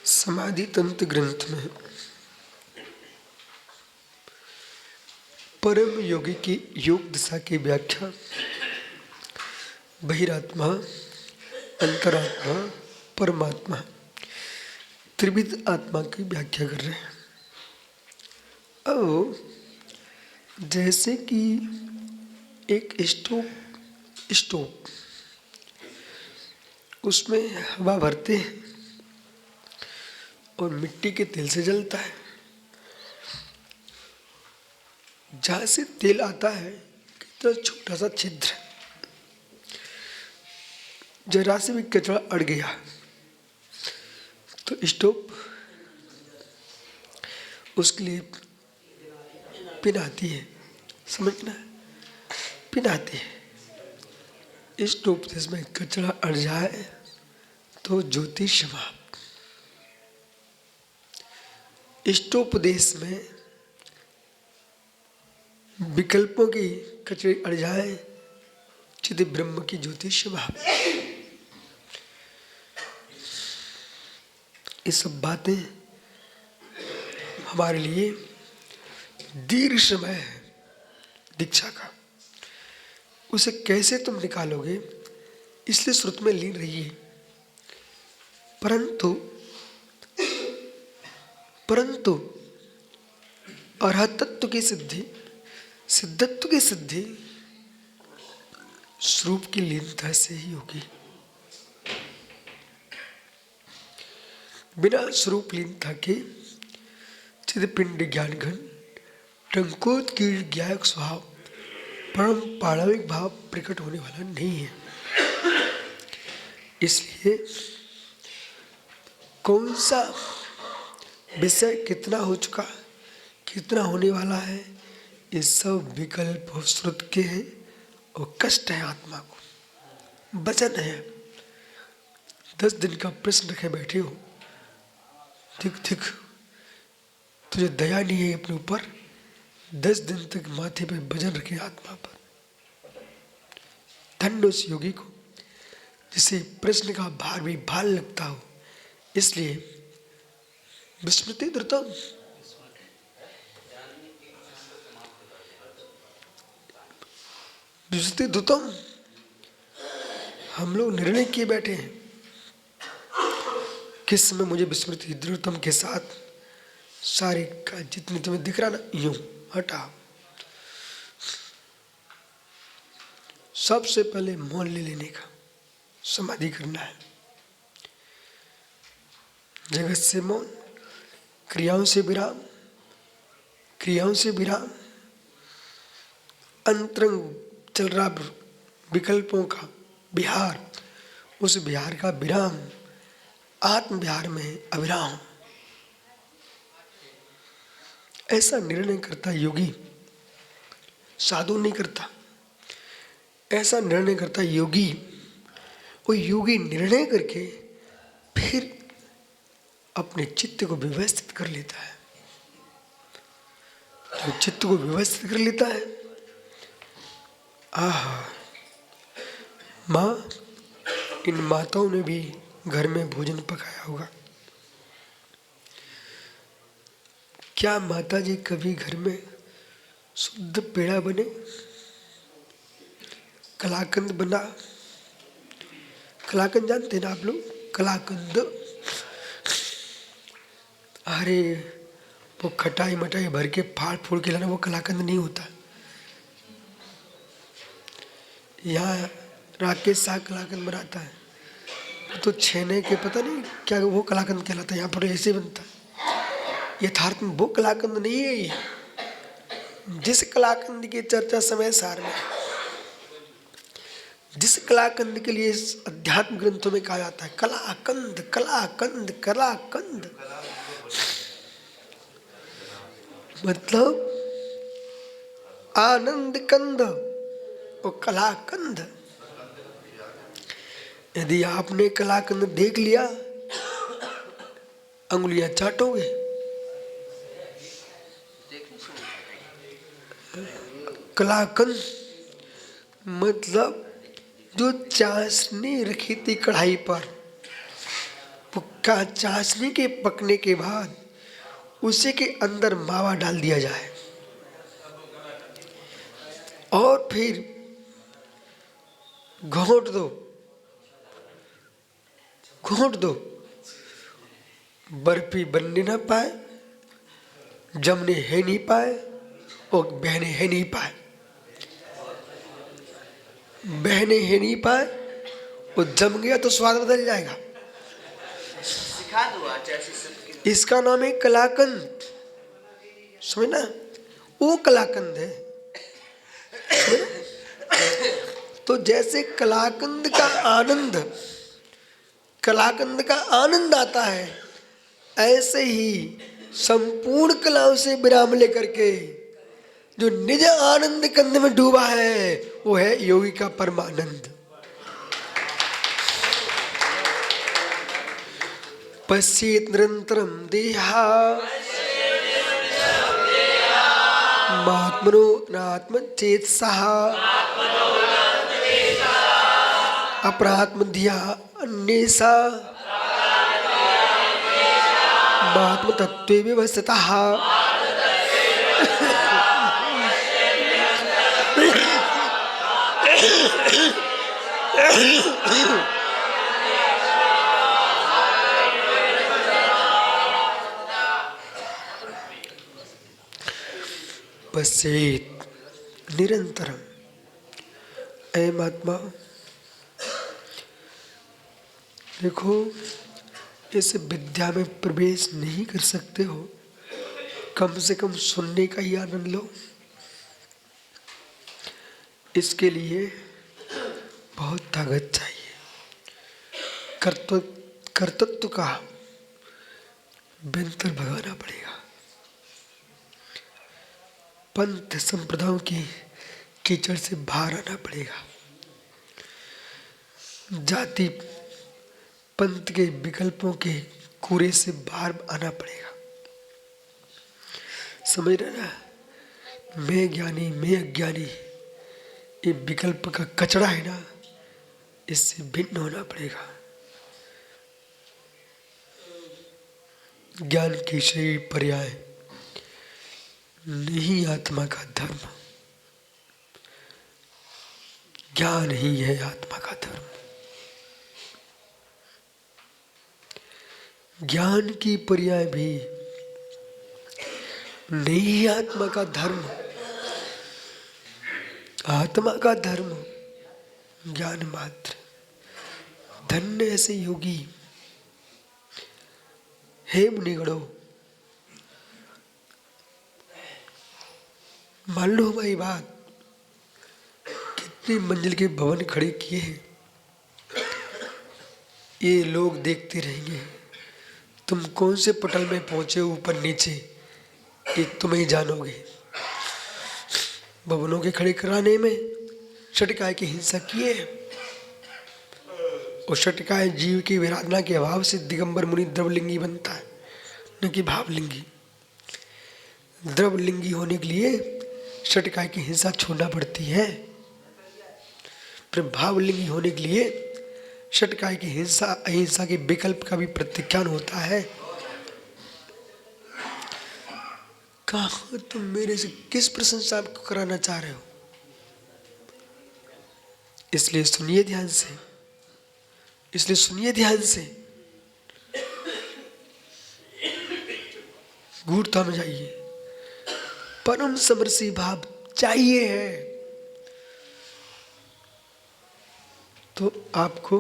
समाधि तंत्र ग्रंथ में परम योगी की योग दशा की व्याख्या बहिरात्मा, अंतरात्मा, परमात्मा त्रिविध आत्मा की व्याख्या कर रहे हैं। अब जैसे कि एक स्टोव उसमें हवा भरते हैं और मिट्टी के तेल से जलता है। जहाँ से तेल आता है कितना छोटा सा छिद्र, जरा से भी कचरा अड़ गया तो स्टोव उसके लिए पिन आती है, समझना, पिन आती है। स्टोव से इसमें कचरा अड़ जाए तो ज्योति समाप्त। इष्टोपदेश में विकल्पों की कचरे अड़ जाए, चिद ब्रह्म की ज्योति समाप्त। ये सब बातें हमारे लिए दीर्घ समय है दीक्षा का, उसे कैसे तुम निकालोगे इसलिए श्रुत में लीन रहिए। परंतु अरहतत्व की सिद्धि, सिद्धत्व की सिद्धि स्वरूप की लीनता से ही होगी। बिना स्वरूप लीनता के चिदपिंड ज्ञान घन टंकोत्कीर्ण ज्ञायक स्वभाव परम पारमिक भाव प्रकट होने वाला नहीं है। इसलिए कौन सा विषय कितना हो चुका, कितना होने वाला है, ये सब विकल्प श्रुत के हैं और कष्ट है आत्मा को। वचन है 10 दिन का प्रश्न रखे बैठे हो, ठीक तुझे दया नहीं है अपने ऊपर, 10 दिन तक माथे पे वजन रखे आत्मा पर। धन्य उस योगी को जिसे प्रश्न का भार भी भार लगता हो। इसलिए विस्मृति द्रुतम, विस्मृति द्रुतम, हम लोग निर्णय किए बैठे हैं किस समय मुझे विस्मृति द्रुतम के साथ सारे का जितने तुम्हें दिख रहा ना यूं हटा। सबसे पहले मौन ले लेने का, समाधि करना है। जगत से मौन, क्रियाओं से विराम, क्रियाओं से विराम, अंतरंग चल रहा विकल्पों का विहार, उस विहार का विराम, आत्म विहार में अविराम। ऐसा निर्णय करता योगी, साधु नहीं करता। ऐसा निर्णय करता योगी। वो योगी निर्णय करके फिर अपने चित्त को व्यवस्थित कर लेता है। तो चित्त को व्यवस्थित कर लेता है, माँ, इन माताओं ने भी घर में भोजन पकाया होगा। क्या माता जी कभी घर में शुद्ध पेड़ा बने, कलाकंद बना? कलाकंद जानते ना आप लोग? कलाकंद, अरे वो खटाई मटाई भर के फाड़ फूड़ के लाना, वो कलाकंद नहीं होता। यहाँ राकेश शाह कलाकंद बनाता है, तो छेने के पता नहीं क्या वो कलाकंद कहलाता है। यहाँ पर ऐसे बनता है। यथार्थ में वो कलाकंद नहीं है ये। जिस कलाकंद की चर्चा समय सार में, जिस कलाकंद के लिए अध्यात्म ग्रंथों में कहा जाता है कलाकंद कलाकंद कलाकंद, मतलब आनंद कंद और कलाकंद। यदि आपने कलाकंद देख लिया, अंगुलियां चाटोगे। कलाकंद मतलब जो चाशनी रखी थी कढ़ाई पर, वो का चाशनी के पकने के बाद उसी के अंदर मावा डाल दिया जाए और फिर घोंट दो, घोंट दो। बर्फी बनने ना पाए, जमने है नहीं पाए और बहने है नहीं पाए, बहने है नहीं पाए और जम गया तो स्वाद बदल जाएगा। सिखा दो आचार्य। इसका नाम है कलाकंद। समझना, वो कलाकंद है। तो जैसे कलाकंद का आनंद, कलाकंद का आनंद आता है, ऐसे ही संपूर्ण कलाओं से विराम लेकर के जो निज आनंद कंद में डूबा है वो है योगी का परमानंद। पश्येत निरंतरम देहा महात्मनो नात्म चेतसः अपरात्म धिया अन्येषा महात्म तत्वे विवस्थितः। पश्येत निरंतरम। ऐ महात्मा, देखो, इस विद्या में प्रवेश नहीं कर सकते हो, कम से कम सुनने का ही आनंद लो। इसके लिए बहुत ताकत चाहिए। कर्तृत्व का बिंतर भगाना पड़ेगा। पंथ संप्रदायों की कीचड़ से बाहर आना पड़ेगा। जाति पंथ के विकल्पों के कूड़े से बाहर आना पड़ेगा। समझ रहे ना? मैं ज्ञानी, मैं अज्ञानी, ये विकल्प का कचरा है ना, इससे भिन्न होना पड़ेगा। ज्ञान की सही पर्याय नहीं आत्मा का धर्म, ज्ञान ही है आत्मा का धर्म। ज्ञान की पर्याय भी नहीं आत्मा का धर्म, आत्मा का धर्म ज्ञान मात्र। धन्य ऐसे योगी हे मुनिगणों, मान लो हमारी बात, कितनी मंजिल के भवन खड़े किए हैं, ये लोग देखते रहेंगे। तुम कौन से पटल में पहुंचे, ऊपर नीचे, ये तुम ही जानोगे। भवनों के खड़े कराने में षटकाय की हिंसा किए, और षटकाय जीव की विराधना के अभाव से दिगंबर मुनि द्रवलिंगी बनता है, न कि भावलिंगी। द्रवलिंगी होने के लिए षटकाय की हिंसा छोड़ना पड़ती है, फिर भावलिंगी होने के लिए षटकाय की हिंसा अहिंसा के विकल्प का भी प्रत्याख्यान होता है। कहाँ तुम मेरे से किस प्रशंसा आपको कराना चाह रहे हो? इसलिए सुनिए ध्यान से, इसलिए सुनिए ध्यान से, गूढ़ता में जाइए। परम समरसी भाव चाहिए है तो आपको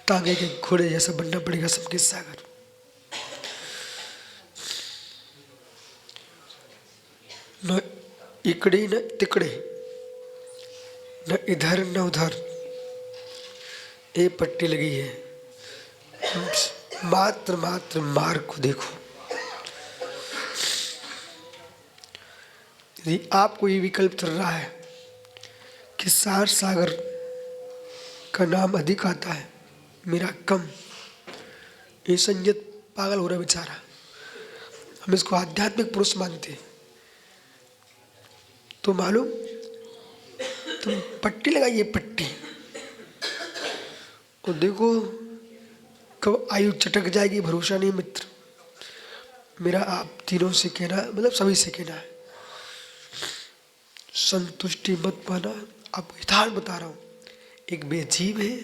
तांगे के घोड़े जैसा बनना पड़ेगा। समृद्ध सागर न इकड़े न तिकड़े, न इधर न उधर, ये पट्टी लगी है। मात्र मात्र मार्ग को देखो। यदि आपको ये विकल्प चल रहा है कि सार सागर का नाम अधिक आता है, मेरा कम, ये संयत पागल हो रहा बेचारा। हम इसको आध्यात्मिक पुरुष मानते हैं। तो मालूम, तुम पट्टी लगाइए, पट्टी, और देखो कब आयु चटक जाएगी भरोसा नहीं मित्र। मेरा आप तीनों से कहना, मतलब सभी से कहना है, संतुष्टि मत पाना। आपको यथार्थ बता रहा हूँ। एक वे जीव है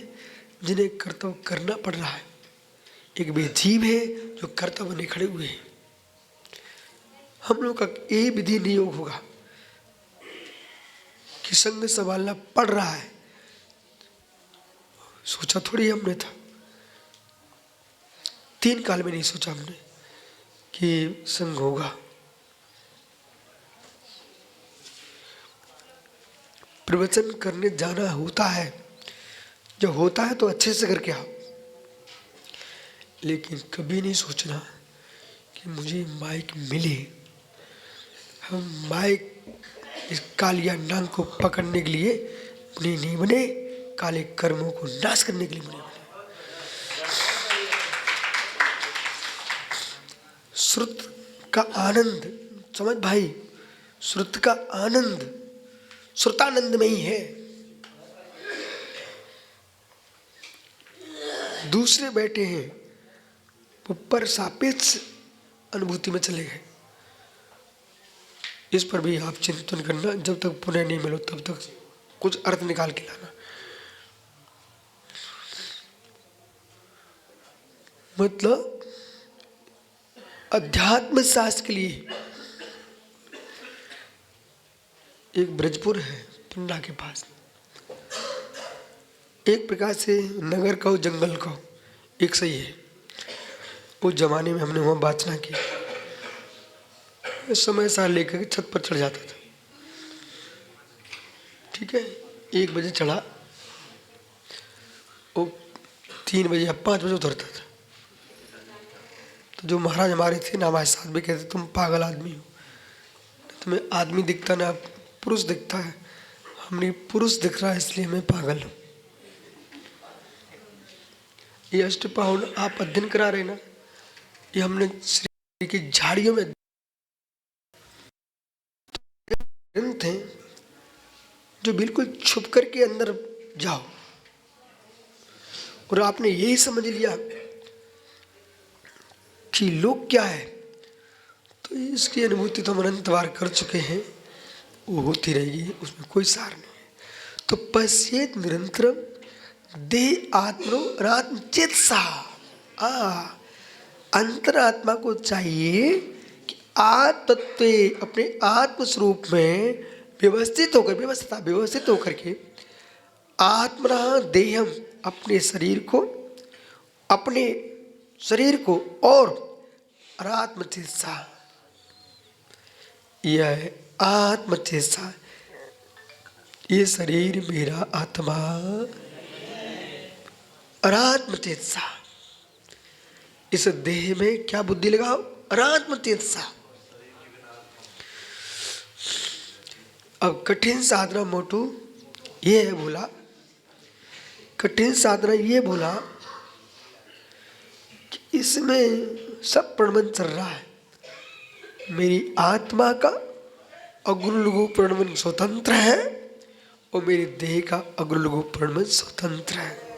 जिन्हें कर्तव्य करना पड़ रहा है, एक वे जीव है जो कर्तव्य नहीं खड़े हुए हैं। हम लोग का यही विधि नियोग होगा कि संग संभालना पड़ रहा है। सोचा थोड़ी हमने था, 3 काल में नहीं सोचा हमने कि संग होगा। प्रवचन करने जाना होता है, जब होता है तो अच्छे से करके आओ, लेकिन कभी नहीं सोचना कि मुझे माइक मिले। हम माइक इस कालिया नांग को पकड़ने के लिए नहीं बने, काले कर्मों को नाश करने के लिए बने। श्रुत का आनंद समझ भाई, श्रुत का आनंद श्रुतानंद में ही है। दूसरे बैठे हैं वो पर सापेक्ष अनुभूति में चले गए। इस पर भी आप चिंतन करना, जब तक पुण्य नहीं मिलो तब तक कुछ अर्थ निकाल के लाना। मतलब अध्यात्म शास्त्र के लिए एक ब्रजपुर है पिंडा के पास, एक प्रकार से नगर कहो जंगल कहो एक सही है। उस जमाने में हमने वहाँ वाचना की, समय साल लेकर के छत पर चढ़ जाता था। ठीक है, 1 बजे चढ़ा, वो 3 बजे या 5 बजे उतरता था। तो जो महाराज हमारे थे ना, हमारे साथ भी कहते तुम पागल आदमी हो, तुम्हें आदमी दिखता ना पुरुष दिखता है। हमने पुरुष दिख रहा है इसलिए मैं पागल हूँ। ये अष्टपाहुन आप अध्ययन करा रहे ना, ये हमने श्री की झाड़ियों में ग्रंथ हैं जो बिल्कुल छुप करके अंदर जाओ, और आपने यही समझ लिया कि लोग क्या है, तो इसकी अनुभूति तो हम अनंत बार कर चुके हैं, वो होती रहेगी, उसमें कोई सार नहीं है। तो पश्येत निरंतरम देह आत्मनो अनात्म चेतसा। अंतरात्मा को चाहिए कि आत्मतत्व अपने आत्म स्वरूप में व्यवस्थित होकर के आत्मना देहम अपने शरीर को और आत्मचेतसा, यह है आत्मचेतसा। ये शरीर मेरा आत्मा और आत्मचेतसा। इस देह में क्या बुद्धि लगाओ, आत्मचेतसा। अब कठिन साधना मोटू ये है बोला, कठिन साधना ये बोला कि इसमें सब प्रणवन चल रहा है। मेरी आत्मा का अग्र लघु प्रणवन स्वतंत्र है और मेरी देह का अग्र लघु प्रणवन स्वतंत्र है।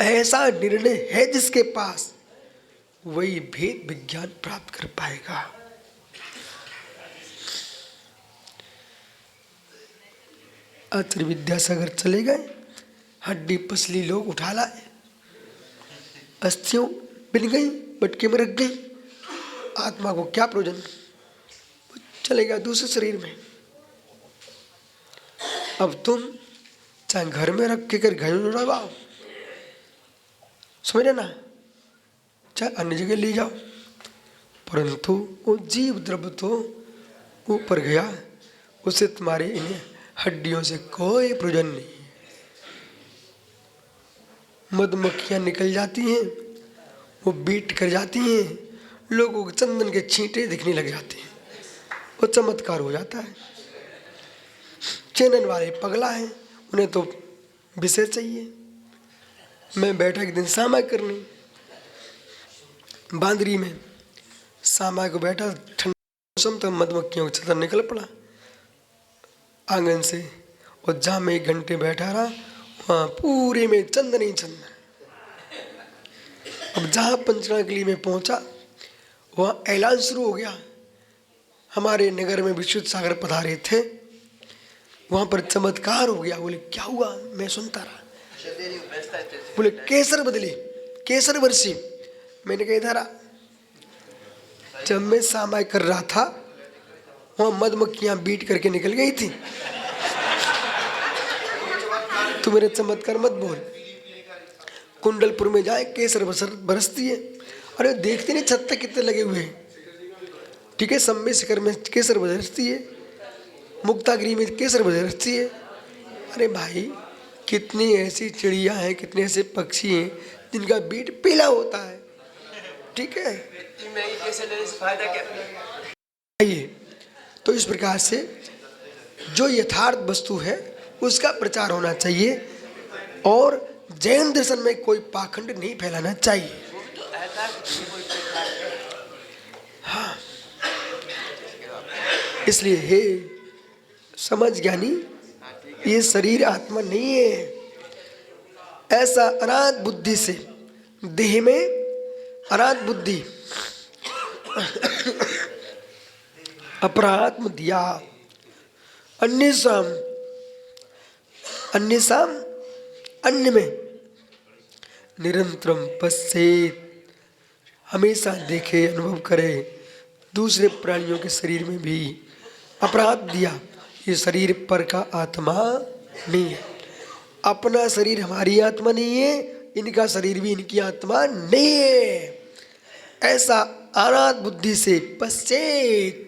ऐसा निर्णय है जिसके पास, वही भेद विज्ञान प्राप्त कर पाएगा। आचार्य विद्यासागर चले गए, हड्डी पसली लोग उठा लाए, अस्थियों बिन गई, बटके में रख गई। आत्मा को क्या प्रयोजन, चले गया दूसरे शरीर में। अब तुम चाहे घर में रख के कर घर में रवाओ, समझे ना, चाहे अन्य जगह ले जाओ, परंतु वो जीव द्रव्य तो ऊपर गया, उसे तुम्हारे इन्हें हड्डियों से कोई प्रयोजन नहीं। मधुमक्खियां निकल जाती हैं, वो बीट कर जाती हैं, लोगों को चंदन के छींटे दिखने लग जाते हैं, वो चमत्कार हो जाता है। चैनन वाले पगला हैं, उन्हें तो विषय चाहिए। मैं बैठा एक दिन सामा करने बांदरी में, सामा को बैठा, ठंडा मौसम, तो मधुमक्खियों का छतर निकल पड़ा आंगन से, और जहाँ मैं 1 घंटे बैठा रहा वहाँ पूरे में चंदन ही चंदन। अब जहाँ पंचनागली में पहुँचा वहाँ ऐलान शुरू हो गया। हमारे नगर में विशुद्ध सागर पधारे थे, वहाँ पर चमत्कार हो गया। बोले क्या हुआ? मैं सुनता रहा। बोले केसर बदली, केसर बरसी। मैंने कहा इधर आ। जब मैं सामाय कर रहा था वहाँ मधुमक्खियाँ बीट करके निकल गई थी। तू मेरे चमत्कार मत बोल। कुंडलपुर में जाए केसर बरसती है। अरे देखते नहीं छत तक कितने लगे हुए हैं। ठीक है, सम्मे शिखर में केसर बरसती है, मुक्तागिरी में केसर बरसती है। अरे भाई कितनी ऐसी चिड़िया हैं, कितने ऐसे पक्षी हैं जिनका बीट पीला होता है। ठीक है, आइए तो इस प्रकार से जो यथार्थ वस्तु है उसका प्रचार होना चाहिए और जैन दर्शन में कोई पाखंड नहीं फैलाना चाहिए। हाँ, इसलिए हे समझ ज्ञानी, ये शरीर आत्मा नहीं है। ऐसा अनाथ बुद्धि से देह में अनाथ बुद्धि अपरात्म दिया अन्यसाम अन्य में निरंतरम पश्चेत, हमेशा देखे अनुभव करे दूसरे प्राणियों के शरीर में भी अपराध दिया। ये शरीर पर का आत्मा नहीं है, अपना शरीर हमारी आत्मा नहीं है, इनका शरीर भी इनकी आत्मा नहीं है। ऐसा अनाथ बुद्धि से पश्चेत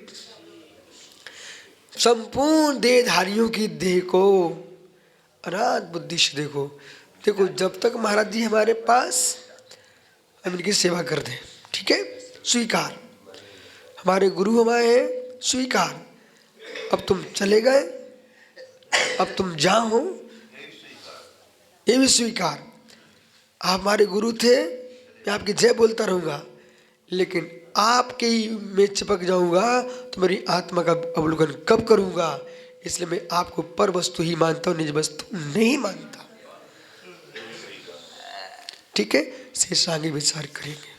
संपूर्ण देहधारियों की देह को अनाथ बुद्धि से देखो। देखो जब तक महाराज जी हमारे पास, हम इनकी सेवा कर दें। ठीक है, स्वीकार। हमारे गुरु हमारे हैं, स्वीकार। अब तुम चले गए, अब तुम जाओ, ये भी स्वीकार। आप हमारे गुरु थे, मैं आपकी जय बोलता रहूँगा, लेकिन आपके ही में चिपक जाऊँगा तो मेरी आत्मा का अवलोकन कब करूँगा? इसलिए मैं आपको पर वस्तु ही मानता हूँ, निज वस्तु नहीं मानता। ठीक है, शेष आगे विचार करेंगे।